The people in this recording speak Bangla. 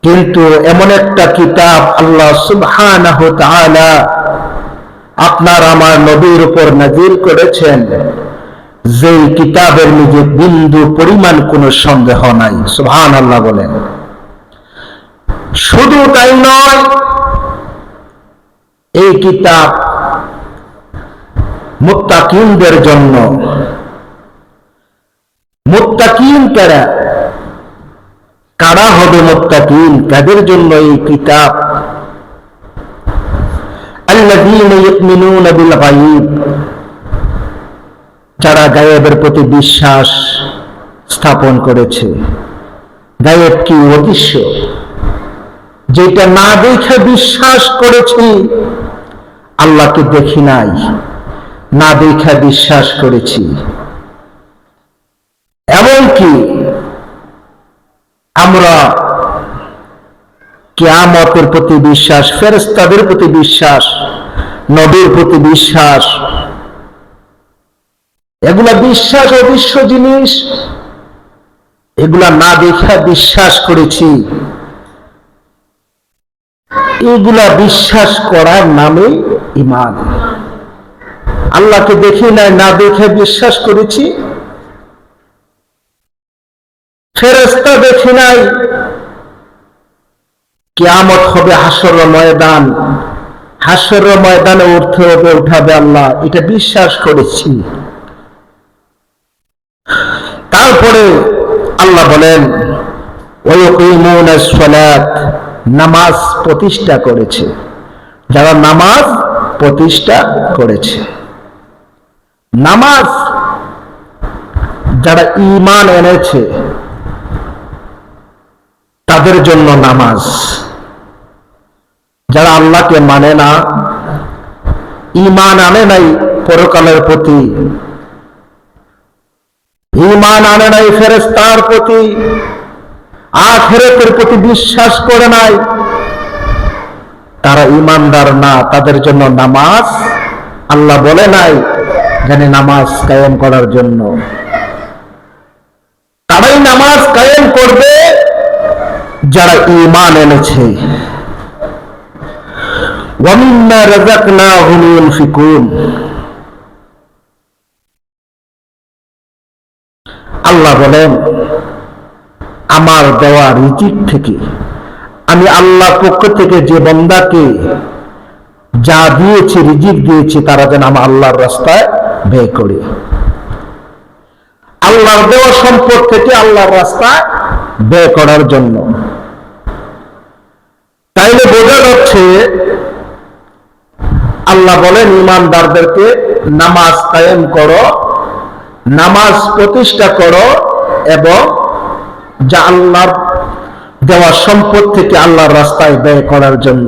কিন্তু এমন একটা কিতাব আল্লাহ সুবহানাহু ওয়া তাআলা আপনার আমার নবীর উপর নাযিল করেছেন, যেই কিতাবের মধ্যে বিন্দু পরিমাণ কোনো সন্দেহ নাই। সুবহানাল্লাহ বলেন। শুধু তাই নয়, এই কিতাব মুত্তাকিনদের জন্য। মুত্তাকিন কারা? কারা হবে মুত্তাকিন? কাদের জন্য এই কিতাব? আল্লাযীনা ইউমিনুনা বিল গায়ব, যারা গায়েবের প্রতি বিশ্বাস স্থাপন করেছে। গায়েব কি? অদৃশ্য, যেটা না দেখে বিশ্বাস করেছি। আল্লাহকে দেখি নাই, না দেখে বিশ্বাস করেছি। এমনকি আমরা কিয়ামতের প্রতি বিশ্বাস, ফেরেশতাদের প্রতি বিশ্বাস, নবীর প্রতি বিশ্বাস, এগুলা বিশ্বাস অদৃশ্য জিনিস, এগুলা না দেখে বিশ্বাস করেছি। এগুলা বিশ্বাস করার নামে ঈমান। আল্লাহকে দেখি নাই, না দেখে বিশ্বাস করেছি। ফেরেশতা দেখি নাই, কিয়ামত হবে হাসরের ময়দান, হাসরের ময়দানে উঠতে হবে, উঠাবে আল্লাহ, এটা বিশ্বাস করেছি। তারপরে আল্লাহ বলেন ওয়ায়ুকিমুনাস সালাত, নামাজ প্রতিষ্ঠা করেছে। যারা নামাজ প্রতিষ্ঠা করেছে, নামাজ যারা ঈমান এনেছে তাদের জন্য নামাজ। যারা আল্লাহকে মানে না, ঈমান আনে নাই পরকালের প্রতি, ঈমান আনে নাই ফেরেশতার প্রতি, আখিরাতের প্রতি বিশ্বাস করে নাই, তারা ঈমানদার না। তাদের জন্য নামাজ আল্লাহ বলে নাই জানে নামাজ কায়েম করার জন্য। তারাই নামাজ কায়েম করবে যারা ঈমান এনেছে। ওয়া মিম্মা রাযাকনাহুম ইউনফিকুন, আল্লাহ বলেন আমার দেওয়া রিজিক থেকে, আমি আল্লাহর পক্ষ থেকে যে বান্দাকে যা দিয়েছি, রিজিক দিয়েছি, তারা যেন আমার আল্লাহর রাস্তায় ব্যয় করে। আল্লাহর দেওয়া সম্পদ থেকে আল্লাহর রাস্তায় ব্যয় করার জন্য। তাইলে বোঝা যাচ্ছে আল্লাহ বলেন ঈমানদারদেরকে নামাজ কায়েম করো, নামাজ প্রতিষ্ঠা করো, এবং যা আল্লাহর দেওয়া সম্পদ থেকে আল্লাহর রাস্তায় ব্যয় করার জন্য।